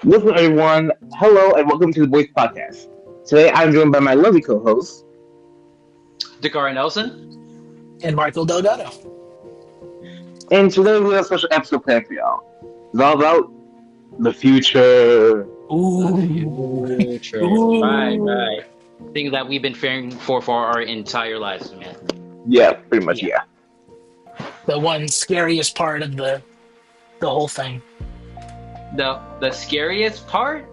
Listen, everyone. Hello, and welcome to the Voice Podcast. Today, I'm joined by my lovely co-host, Dakara Nelson. And Michael Delgado. and today we have a special episode planned for y'all. It's all about the future. Ooh. Future. Right, Ooh. right. Things that we've been fearing for our entire lives, man. Yeah, pretty much. Yeah. Yeah. The one scariest part of the whole thing. The scariest part?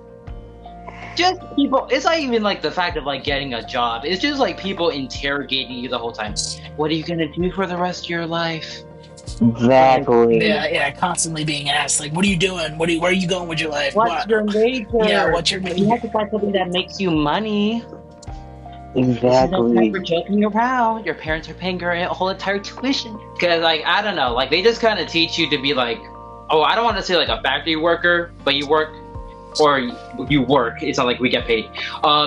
Just people. It's not even like the fact of like getting a job. It's just like people interrogating you the whole time. What are you gonna do for the rest of your life? Exactly. Yeah, constantly being asked, like, what are you doing? Where are you going with your life? What's What? your major? Yeah, what's your You major? have to find something that makes you money. This is no time for Exactly. joking around. Your parents are paying your whole entire tuition. Because, like, I don't know. Like, they just kind of teach you to be like, oh, I don't want to say like a factory worker, but you work, or you work. It's not like we get paid.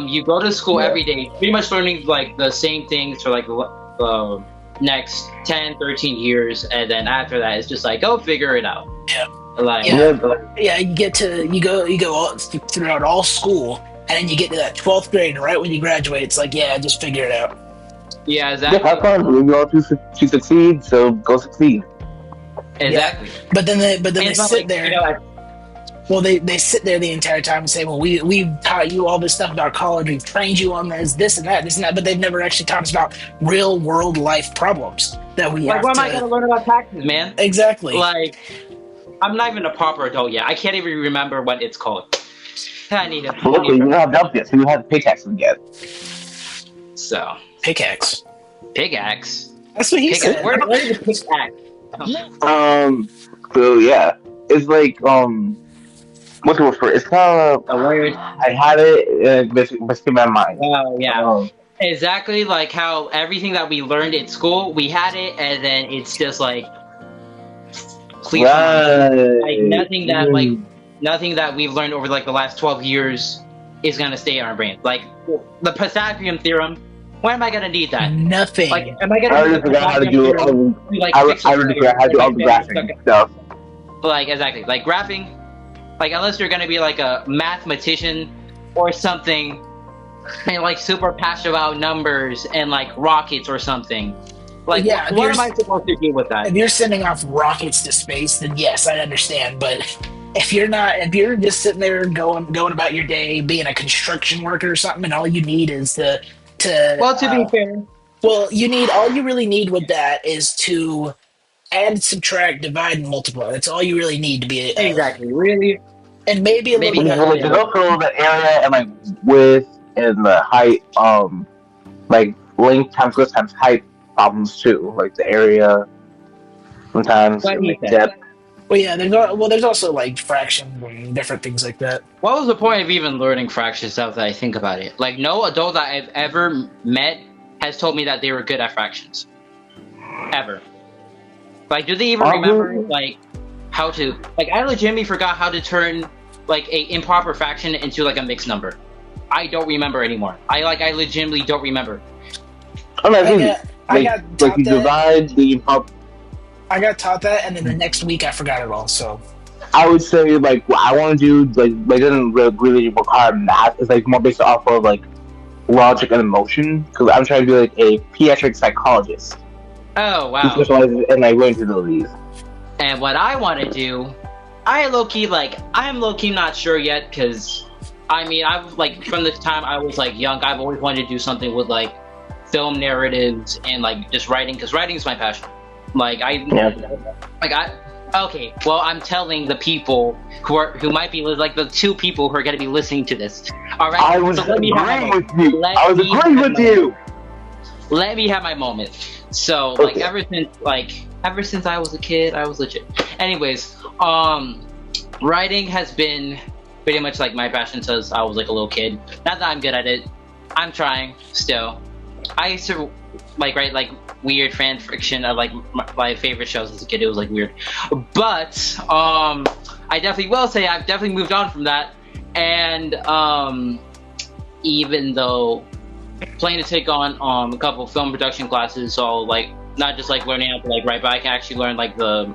You go to school Yeah. every day, pretty much learning like the same things for like the next 10, 13 years. And then after that, it's just like, go figure it out. Yeah. Like, Yeah. Yeah. Yeah, you go all, throughout all school, and then you get to that 12th grade, and right when you graduate, it's like, yeah, just figure it out. yeah, Yeah, have exactly. fun. We all to succeed, so go succeed. Exactly. But then they And it's not sit like, there. you know, Well, they sit there the entire time and say, well, we've taught you all this stuff about college. We've trained you on this and that. But they've never actually taught us about real world life problems that we like, have what am I to. going to learn about taxes, man? Exactly. Like, I'm not even a proper adult yet. I can't even remember what it's called. I need a Luckily, you don't have jobs yet, so you don't have to pay taxes yet. So Pickaxe. pickaxe. That's what he said. Where is the pickaxe? So yeah, it's like what's the word for it? It's kind of A word. I had it, and it's in my mind. Oh yeah. Um, Exactly like how everything that we learned at school, we had it, and then it's just like, please, like nothing that like nothing that we've learned over like the last 12 years is gonna stay in our brain. Like the Pythagorean theorem. When am I gonna need that? Nothing. Like, am I I gonna already need the forgot how to Pythagorean do theorem to, like, I fix already forgot how to do all the graphing stuff. Like exactly, like graphing, like unless you're gonna be like a mathematician or something, and like super passionate about numbers and like rockets or something. Like, Yeah, if what you're- am I supposed to do with that? If you're sending off rockets to space, then yes, I understand. But if you're not, if you're just sitting there going about your day, being a construction worker or something, and all you need is to Well, to be fair, well, you need all you really need with that is to add, subtract, divide, and multiply. That's all you really need to be exactly, really, and maybe a Maybe little bit. Well, like, there's also the area and like width and the height, like length times width times height problems too. Like the area sometimes What do you like think? depth. Well, yeah, there's also like fractions and different things like that. what was the point of even learning fractions now that I think about it? Like, no adult that I've ever met has told me that they were good at fractions. Ever. Like, do they even remember, like, how to... Like, I legitimately forgot how to turn, like, a improper fraction into, like, a mixed number. I don't remember anymore. I legitimately don't remember. Oh, no, I it's easy. got, I Like, got like taught you that. divide the. I got taught that, and then the next week I forgot it all. So I would say like what I want to do like doesn't really require math. It's like more based off of like logic and emotion because I'm trying to be like a pediatric psychologist Oh, who wow. specializes in like learning disabilities. And what I want to do, I'm low-key not sure yet, because, I mean, I've, like, from the time I was, like, young, I've always wanted to do something with, like, film narratives and, like, just writing, because writing is my passion. Like, okay, well, I'm telling the people who might be, like, the two people who are going to be listening to this, alright? I was So let me have my agreeing moment. with you. Let I was me agreeing have with my you. Let me have my moment. So, like, Okay. ever since I was a kid, I was legit. Anyways, writing has been pretty much like my passion since I was like a little kid. Not that I'm good at it. I'm trying still. I used to like write like weird fan fiction of like my favorite shows as a kid. It was like weird, but I definitely will say I've definitely moved on from that. And even though planning to take on a couple film production classes, so like not just like learning how to like write, but I can actually learn like the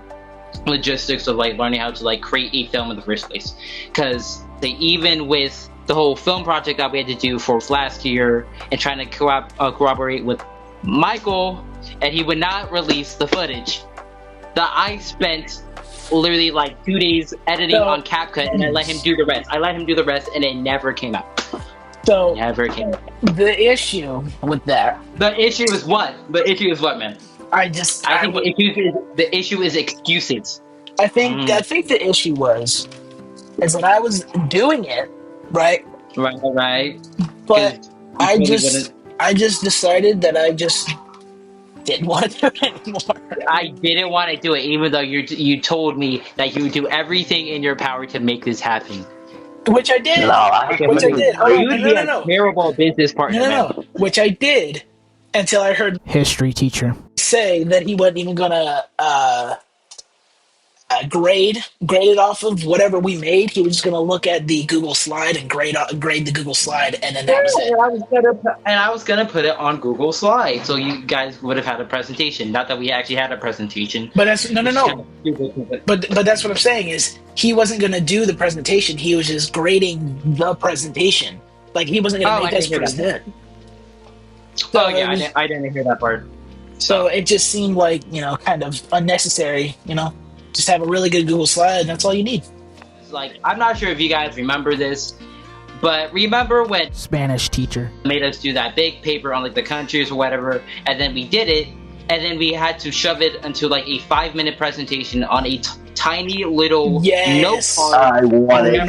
logistics of like learning how to like create a film in the first place. Because even with the whole film project that we had to do for last year and trying to corroborate with Michael, and he would not release the footage. That I spent literally like 2 days editing on CapCut, and I let him do the rest. And it never came out. So Never came out. the issue with that, The issue is what? The think the issue is excuses. I think the issue is that I was doing it, right? Right. But I just decided that I just didn't want to do it anymore. I didn't want to do it, even though you told me that you would do everything in your power to make this happen. Which I did. Which I did. You would be a terrible business partner. No. Which I did until I heard history teacher say that he wasn't even gonna grade it off of whatever we made. He was just gonna look at the Google slide and grade the Google slide, and then that was it. I was gonna put it on Google Slide, so you guys would have had a presentation. Not that we actually had a presentation. But that's no. But that's what I'm saying is he wasn't gonna do the presentation. He was just grading the presentation. Like he wasn't gonna make us present. Oh yeah, I didn't hear that part. So it just seemed like, kind of unnecessary, just have a really good Google slide and that's all you need. Like, I'm not sure if you guys remember this, but remember when Spanish teacher made us do that big paper on like the countries or whatever, and then we did it, and then we had to shove it into like a 5-minute presentation on a tiny little note card. I wanted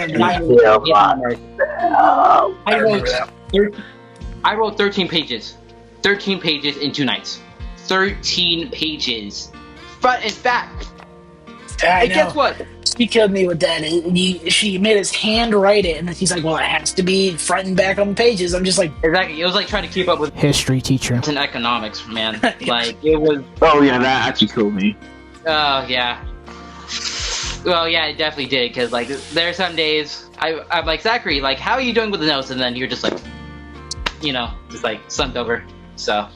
I wrote 13 pages. 13 pages in 2 nights. 13 pages. Front and back. And guess what? He killed me with that. She made his hand write it, and he's like, well, it has to be front and back on the pages. I'm just like... Exactly. It was like trying to keep up with... history teacher. ...in economics, man. Like, it was... Oh, yeah, that actually killed me. Oh, yeah. Well, yeah, it definitely did, because, like, there are some days... I'm like, Zachary, like, how are you doing with the notes? And then you're just like... just like, slumped over. So...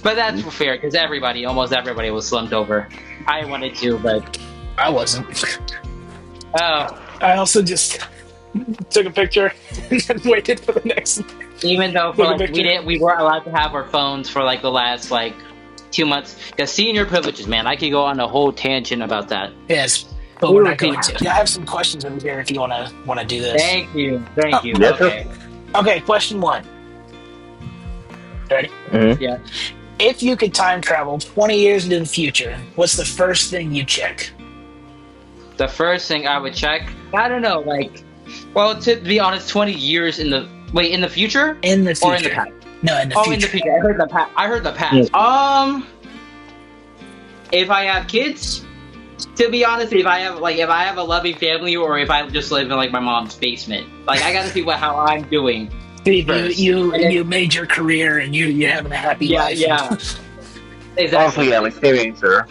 But that's fair, because almost everybody was slumped over. I wanted to, but... I wasn't. Oh. I also just took a picture and then waited for the next. Even though we weren't allowed to have our phones for like the last 2 months, because senior privileges, man. I could go on a whole tangent about that. Yes, but we're not going to. I have some questions over here if you want to do this. Thank you. Okay, question 1. Ready? Mm-hmm. Yeah. If you could time travel 20 years into the future, what's the first thing you check? The first thing I would check, I don't know, to be honest, 20 years in the future? In the future. Or in the past? No, in the future. In the future. I heard the past. Yeah. If I have kids, to be honest, if I have a loving family, or if I just live in my mom's basement, I gotta see how I'm doing. You made your career and you're having a happy life. Yeah. Exactly. Also, same answer.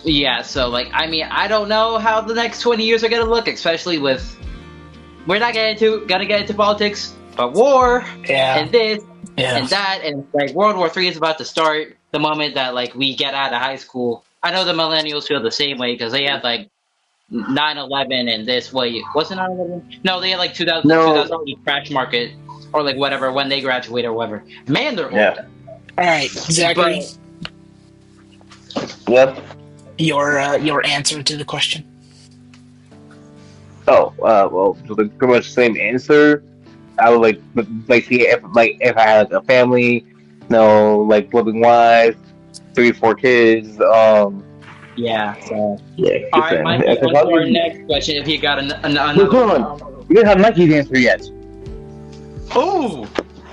Yeah, so I don't know how the next 20 years are gonna look, especially with we're not gonna get into politics, but war and this and that, and World War III is about to start the moment that we get out of high school. I know the millennials feel the same way because they had 9/11 and this way. Wasn't 9/11? No, they had 2008 crash market or whatever when they graduate or whatever. Man, they're old. All right, Zachary. Yep. Your answer to the question. Oh, well, pretty much the same answer. I would see if I had a family, living wife, 3-4 kids. Yeah. So. Yeah. All right, Mike. Our next question. If you got another. Hold on. We didn't have Mikey's answer yet. Ooh.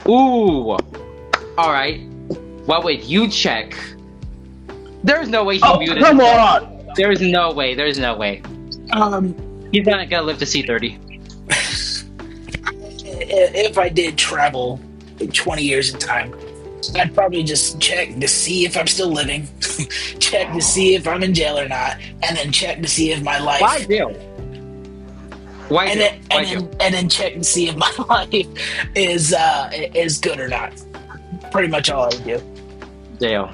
All right. What would you check? There's no way he viewed it. Come on! There's no way. He's not gonna live to see 30. If I did travel 20 years in time, I'd probably just check to see if I'm still living, check to see if I'm in jail or not, and then check to see if my life. Why jail? And then check to see if my life is good or not. Pretty much all I would do. Jail.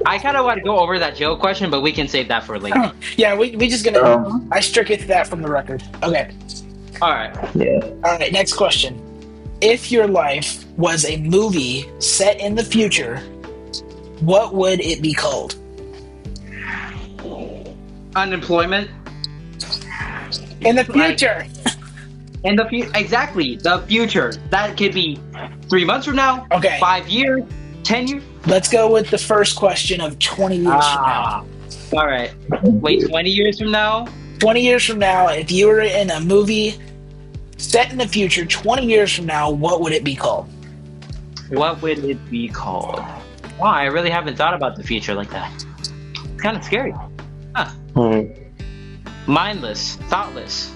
I kind of want to go over that jail question, but we can save that for later. Yeah, we just gonna. I struck it that from the record. Okay. All right. Yeah. All right, next question. If your life was a movie set in the future, what would it be called? Unemployment. In the future. In the future, exactly, the future. That could be 3 months from now. Okay. 5 years, 10 years. Let's go with the first question of 20 years from now. All right. Wait, 20 years from now? 20 years from now, if you were in a movie set in the future, 20 years from now, what would it be called? What would it be called? Wow, I really haven't thought about the future like that. It's kind of scary. Huh. Mindless, thoughtless.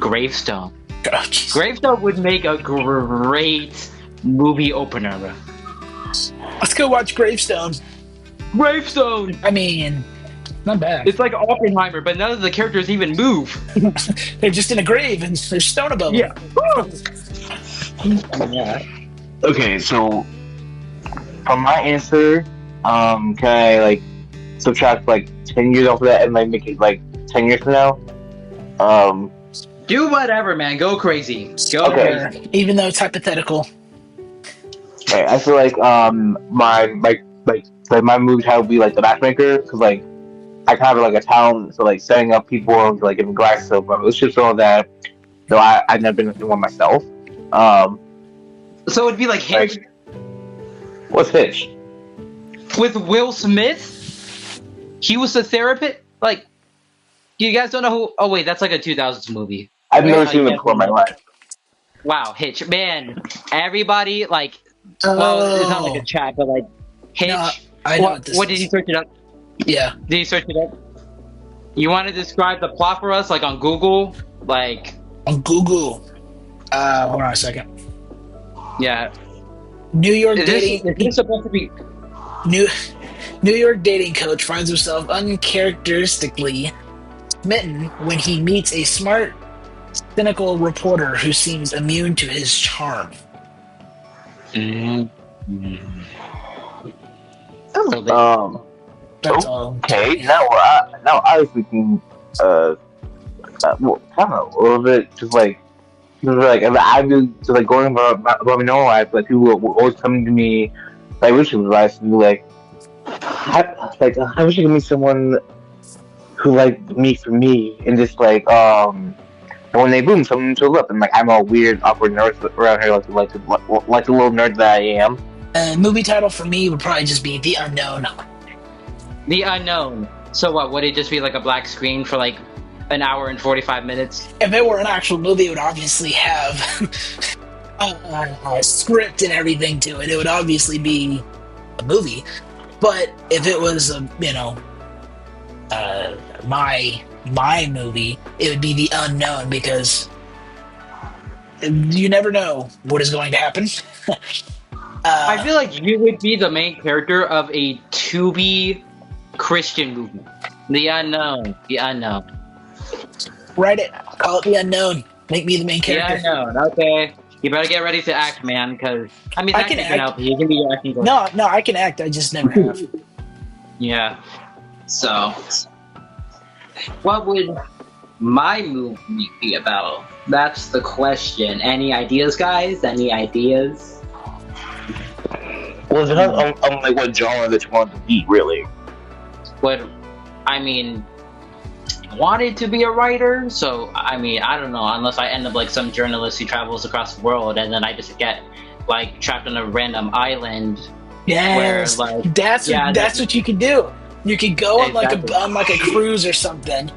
Gravestone. Oh, jeez. Gravestone would make a great movie opener. Let's go watch Gravestone. Gravestone! I mean, not bad. It's like Oppenheimer, but none of the characters even move. They're just in a grave and there's stone above them. Yeah. Okay, so from my answer, can I like subtract like 10 years off of that and like make it like 10 years from now? Do whatever, man. Go crazy. Go Okay. crazy. Even though it's hypothetical. Okay, I feel like my movie title would be like The Matchmaker, because like I kind of have like a talent for like setting up people, like giving advice to relationships and all that. Though I've never been in one myself. So it'd be like Hitch What's Hitch? with Will Smith. He was the therapist. Like, you guys don't know who? Oh wait, that's like a 2000s movie. I've never I seen it guess before in my life. Wow, Hitch, man. Everybody like. Well, it's not like a chat, but like Hitch. No, I know What did you search it up? Yeah. Did you search it up? You want to describe the plot for us, like on Google, like? On Google. Hold on a second. Yeah. New York Is dating. this supposed to be? New York dating coach finds himself uncharacteristically smitten when he meets a smart, cynical reporter who seems immune to his charm. A little bit. That's all. Okay, now I was thinking, well, kind of a little bit, just like I've been just like going about my normal life, like people were always coming to me, like relationship advice, and be like, I wish I could meet someone who liked me for me, and just like, when they boom, someone shows up, and like I'm a weird, awkward nerd around here, like the little nerd that I am. Movie title for me would probably just be The Unknown. The Unknown. So what? Would it just be like a black screen for like an hour and 45 minutes? If it were an actual movie, it would obviously have a script and everything to it. It would obviously be a movie. But if it was my movie, it would be The Unknown, because you never know what is going to happen. I feel like you would be the main character of a to-be Christian movie. The Unknown. The Unknown. Write it. Call it The Unknown. Make me the main The character. Unknown. Okay. You better get ready to act, man, because I mean, I that can can act. help you. You can be your acting coach. No, I can act. I just never have. Yeah. So, what would my movie be about? That's the question. Any ideas, guys? Any ideas? Well, it's not like what genre that you want to be, really. What? I mean, I wanted to be a writer, so I mean, I don't know. Unless I end up like some journalist who travels across the world, and then I just get like trapped on a random island. Yes, Where, like, that's what you can do. You could go on like a cruise or something,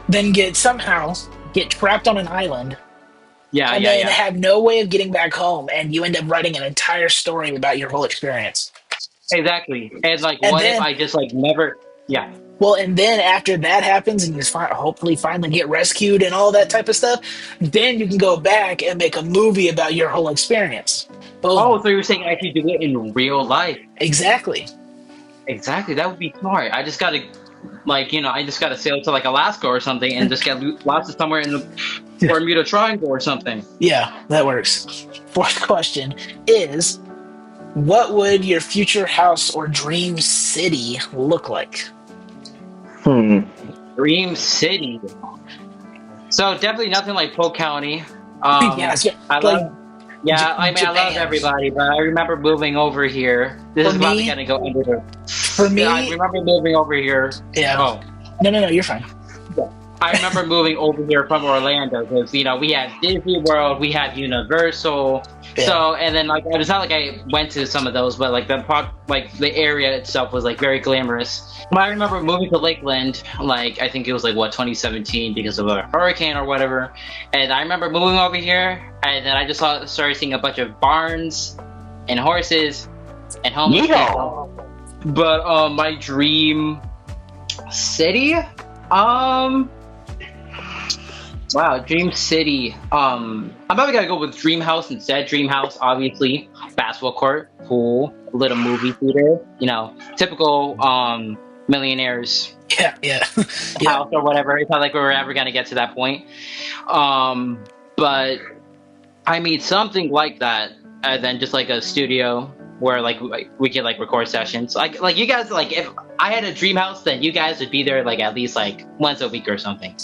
then get trapped on an island, and then have no way of getting back home, and you end up writing an entire story about your whole experience. Exactly. And like, And what then- if I just like never? Yeah. Well, and then after that happens, and you hopefully finally get rescued and all that type of stuff, then you can go back and make a movie about your whole experience. Boom. Oh, so you're saying I could do it in real life? Exactly. Exactly. That would be smart. I just gotta, like, I just gotta sail to like Alaska or something and just get lost somewhere in the Bermuda Triangle or something. Yeah, that works. Fourth question is, what would your future house or dream city look like? Dream City. So definitely nothing like Polk County. I love everybody, but I remember moving over here. This is probably gonna go under the. For me, I remember moving over here. Yeah. Oh. No, you're fine. I remember moving over here from Orlando because we had Disney World, we had Universal. Yeah. So and then like it's not like I went to some of those, but like the area itself was like very glamorous. But I remember moving to Lakeland, like I think it was like 2017 because of a hurricane or whatever. And I remember moving over here, and then I just started seeing a bunch of barns and horses and homeless people. But my dream city, wow, Dream City. I'm probably gonna go with Dream House instead. Dream House, obviously, basketball court, pool, little movie theater. Typical millionaires. Yeah. House or whatever. It's not like we're ever gonna get to that point. But I mean something like that, and then just like a studio where like we could like record sessions. Like you guys, like if I had a dream house, then you guys would be there like at least like once a week or something.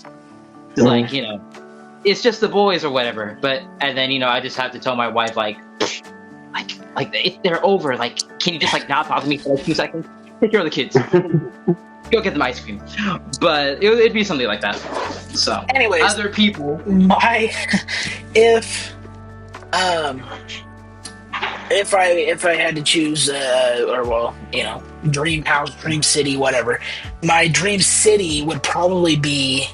Like, it's just the boys or whatever. But and then I just have to tell my wife like if they're over, like can you just like not bother me for like 2 seconds? Take care of the kids. Go get them ice cream. But it'd be something like that. So anyways, other people. If I had to choose, dream house, dream city, whatever, my dream city would probably be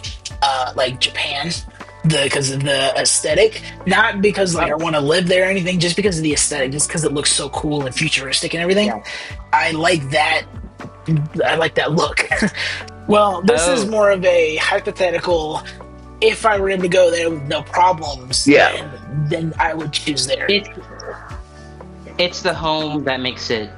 like Japan, because of the aesthetic, not because like I want to live there or anything, just because of the aesthetic, just because it looks so cool and futuristic and everything. Yeah. I like that look. Well, this is more of a hypothetical. If I were able to go there with no problems, then I would choose there. It's the home that makes it.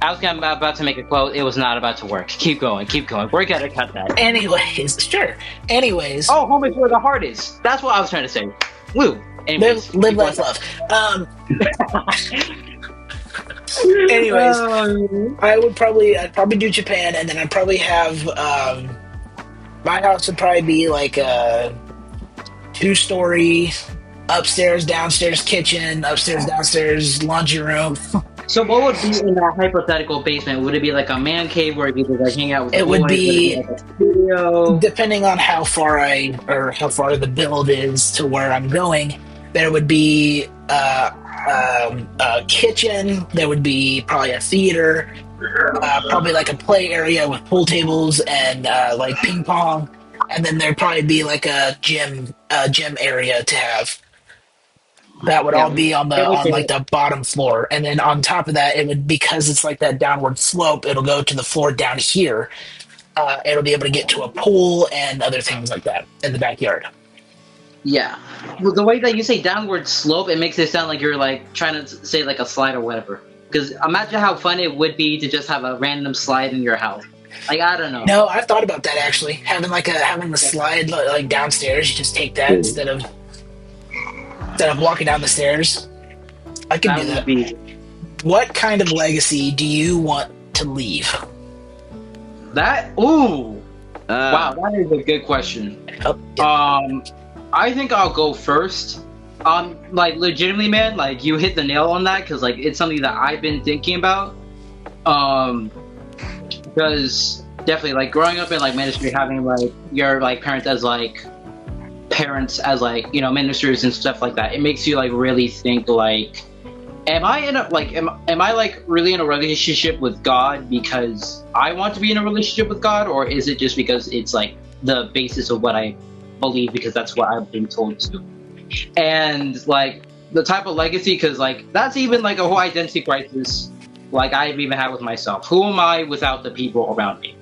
I was about to make a quote. It was not about to work. Keep going. We're gonna cut that. Anyways, sure. Anyways. Oh, home is where the heart is. That's what I was trying to say. Woo. Anyways, live, laugh, love. Anyways, I'd probably do Japan, and then I'd probably have my house would probably be like a 2-story, upstairs, downstairs kitchen, upstairs, downstairs laundry room. So what would be in that hypothetical basement? Would it be like a man cave where you could like hang out with the boys? Would be like a studio? Depending on how far the build is to where I'm going. There would be a kitchen. There would be probably a theater, probably like a play area with pool tables and like ping pong, and then there'd probably be like a gym area to have. That would all be on like the bottom floor, and then on top of that, it would, because it's like that downward slope, it'll go to the floor down here. It'll be able to get to a pool and other things like that in the backyard. Yeah, well, the way that you say downward slope, it makes it sound like you're like trying to say like a slide or whatever. Because imagine how fun it would be to just have a random slide in your house. Like, I don't know. No, I've thought about that actually. Having the slide like downstairs, you just take that instead of walking down the stairs. I can do that. What kind of legacy do you want to leave? Wow, that is a good question. I think I'll go first. Like legitimately, man, like you hit the nail on that, because like it's something that I've been thinking about. Because definitely, like growing up in like ministry, having like your like parents as like ministers and stuff like that, it makes you like really think like, am I like really in a relationship with God because I want to be in a relationship with God, or is it just because it's like the basis of what I believe because that's what I've been told to do? And like the type of legacy, because like that's even like a whole identity crisis like I've even had with myself. Who am I without the people around me?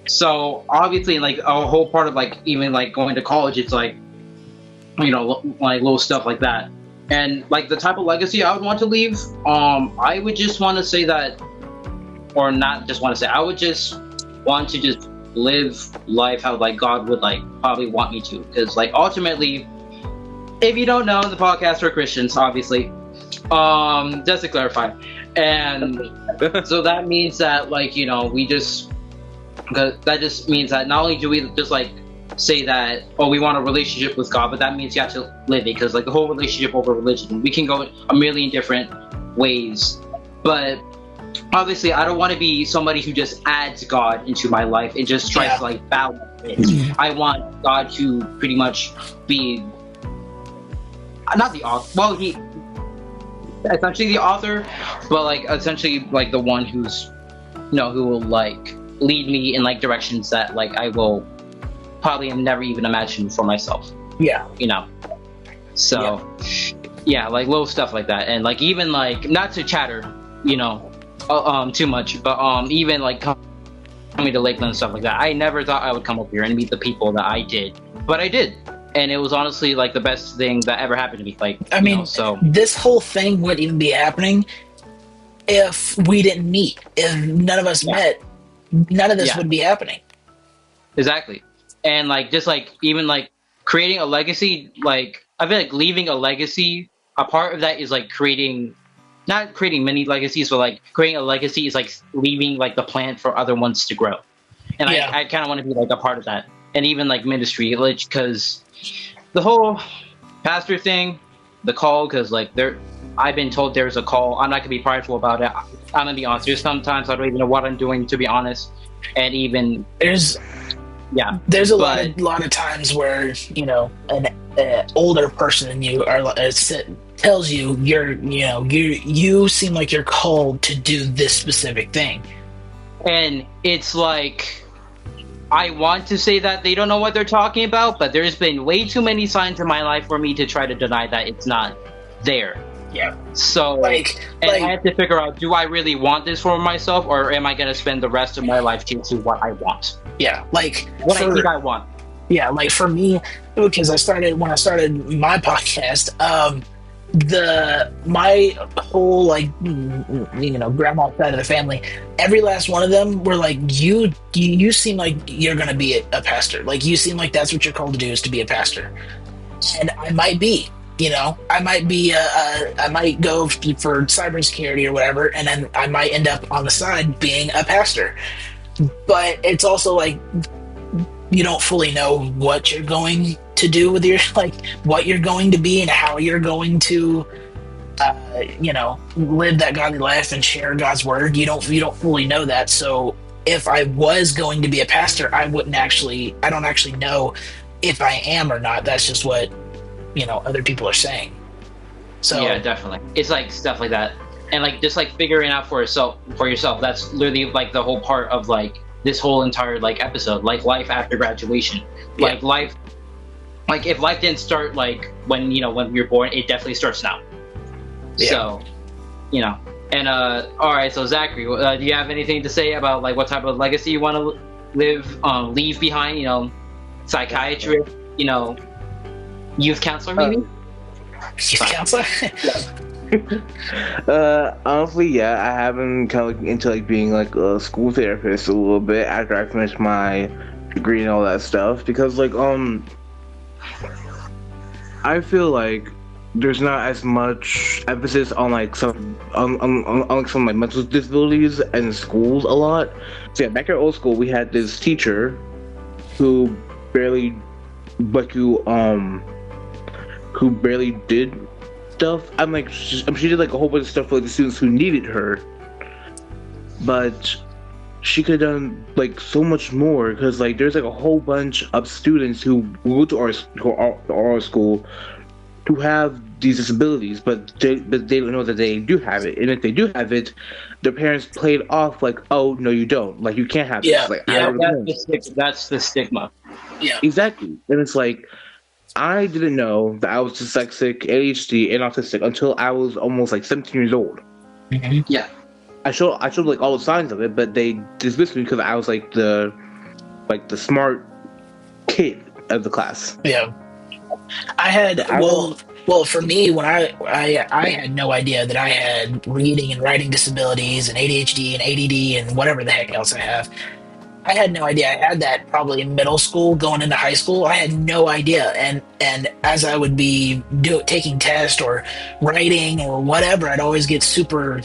So obviously, like a whole part of like even like going to college, it's like, you know, like little stuff like that. And like the type of legacy I would want to leave, I would just want to say that, or not just want to say, I would just want to just live life how like God would like probably want me to. Because like ultimately, if you don't know, the podcast are Christians, obviously. Just to clarify. And so that means that like, you know, that just means that not only do we just like say that, oh, we want a relationship with God, but that means you have to live it, because like the whole relationship over religion, we can go a million different ways. But obviously, I don't want to be somebody who just adds God into my life and just tries to like balance it. I want God to pretty much be not the author. Well, he essentially the author, but like essentially like the one who's who will like lead me in like directions that like I will probably never even imagine for myself. So like little stuff like that, and like even like not to chatter too much, but even like coming to Lakeland and stuff like that, I never thought I would come up here and meet the people that I did, but I did, and it was honestly like the best thing that ever happened to me. Like I mean, so this whole thing wouldn't even be happening if we didn't meet. If none of us met, none of this would be happening. Exactly. And like just like even like creating a legacy, like I feel like leaving a legacy, a part of that is like not creating many legacies, but like creating a legacy is like leaving like the plant for other ones to grow. And I kind of want to be like a part of that. And even like ministry, because the whole pastor thing, the call, because like I've been told there's a call. I'm not gonna be prideful about it. I'm gonna be honest. There's sometimes I don't even know what I'm doing, to be honest. And even there's a lot of times where an older person than you are tells you you seem like you're called to do this specific thing, and it's like I want to say that they don't know what they're talking about, but there's been way too many signs in my life for me to try to deny that it's not there. So I have to figure out, do I really want this for myself, or am I going to spend the rest of my life chasing what I want? I think I want. Like for me, because when I started my podcast, my whole like grandma side of the family, every last one of them were like, you seem like you're gonna be a pastor, like you seem like that's what you're called to do, is to be a pastor. And I might be, I might be I might go for cybersecurity or whatever, and then I might end up on the side being a pastor. But it's also like you don't fully know what you're going to do with your, like what you're going to be and how you're going to live that godly life and share God's word. You don't fully know that. So if I was going to be a pastor, I don't actually know if I am or not. That's just what other people are saying. So yeah, definitely, it's like stuff like that, and like just like figuring out for yourself. That's literally like the whole part of like this whole entire like episode, like life after graduation. Like life, like if life didn't start like when we were born, it definitely starts now. So and all right, so Zachary, do you have anything to say about like what type of legacy you want to leave behind? Psychiatrist, youth counselor, maybe? Youth counselor? Honestly, I have been kind of looking into like being like a school therapist a little bit after I finish my degree and all that stuff, because like I feel like there's not as much emphasis on like some some like mental disabilities in schools a lot. So yeah, back at old school we had this teacher who barely did stuff. She did like a whole bunch of stuff for like the students who needed her, but she could have done like so much more, because like there's like a whole bunch of students who go to our school who have these disabilities, but they don't know that they do have it, and if they do have it, their parents play it off like, oh no, you don't, like you can't have this. Like, that's the stigma. Yeah, exactly. And it's like, I didn't know that I was dyslexic, ADHD, and autistic until I was almost like 17 years old. Mm-hmm. Yeah, I showed like all the signs of it, but they dismissed me because I was like the smart kid of the class. Yeah, I had well for me, when I had no idea that I had reading and writing disabilities and ADHD and ADD and whatever the heck else I have. I had no idea I had that probably in middle school, going into high school. I had no idea. And as I would be taking tests or writing or whatever, I'd always get super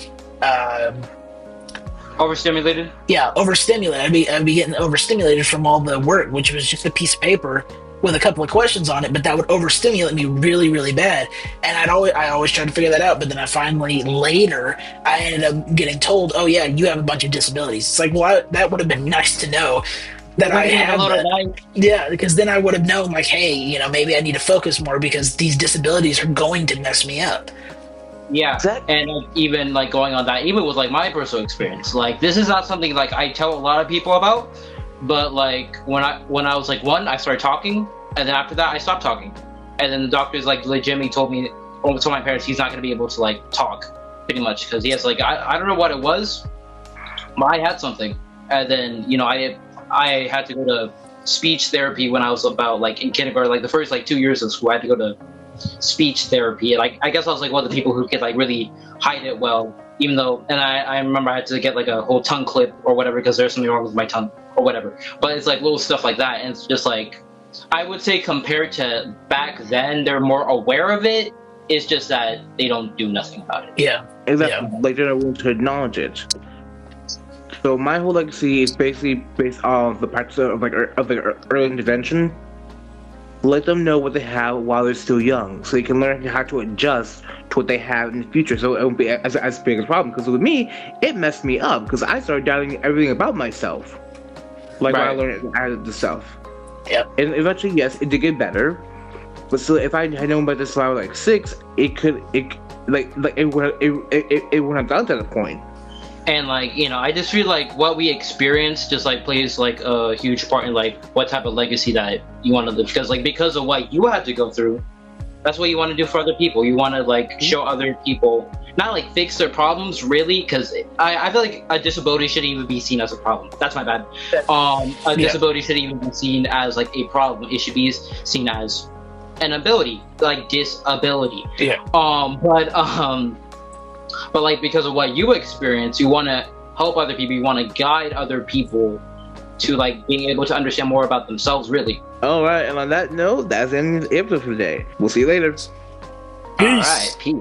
Overstimulated? Yeah, overstimulated. I'd be getting overstimulated from all the work, which was just a piece of paper with a couple of questions on it, but that would overstimulate me really, really bad. And I always tried to figure that out, but then I finally later I ended up getting told, "Oh yeah, you have a bunch of disabilities." It's like, well, that would have been nice to know that I have that. Yeah, because then I would have known, like, hey, you know, maybe I need to focus more because these disabilities are going to mess me up. Yeah, and even like going on that, even with like my personal experience, like this is not something like I tell a lot of people about, but like when I was like 1, I started talking, and then after that I stopped talking, and then the doctors like legitimately told my parents he's not going to be able to like talk pretty much because he has like I don't know what it was, but I had something, and then you know I had to go to speech therapy when I was about like in kindergarten, like the first like 2 years of school. I had to go to speech therapy. Like I guess I was like one of the people who could like really hide it well, even though, and I remember I had to get like a whole tongue clip or whatever because there's something wrong with my tongue or whatever. But it's like little stuff like that, and it's just like I would say compared to back then, they're more aware of it. It's just that they don't do nothing about it. Yeah, exactly. Yeah. Like they don't want to acknowledge it. So my whole legacy is basically based on the practice of like early intervention. Let them know what they have while they're still young, so they can learn how to adjust to what they have in the future. So it won't be as big a problem. Because with me, it messed me up because I started doubting everything about myself. Like when I learned out of the stuff. Yep. And eventually, yes, it did get better. But still, if I had known about this when I was like 6, it wouldn't have gotten to that point. And like, you know, I just feel like what we experience just like plays like a huge part in like what type of legacy that you want to live, because of what you had to go through, that's what you want to do for other people. You want to like show other people, not like fix their problems really, because I feel like a disability shouldn't even be seen as a problem. That's my bad. Disability shouldn't even be seen as like a problem. It should be seen as an ability, like disability. Yeah. But like because of what you experience, you want to help other people. You want to guide other people to like being able to understand more about themselves, really. All right, and on that note, that's the end of the episode for today. We'll see you later. Peace. All right, peace.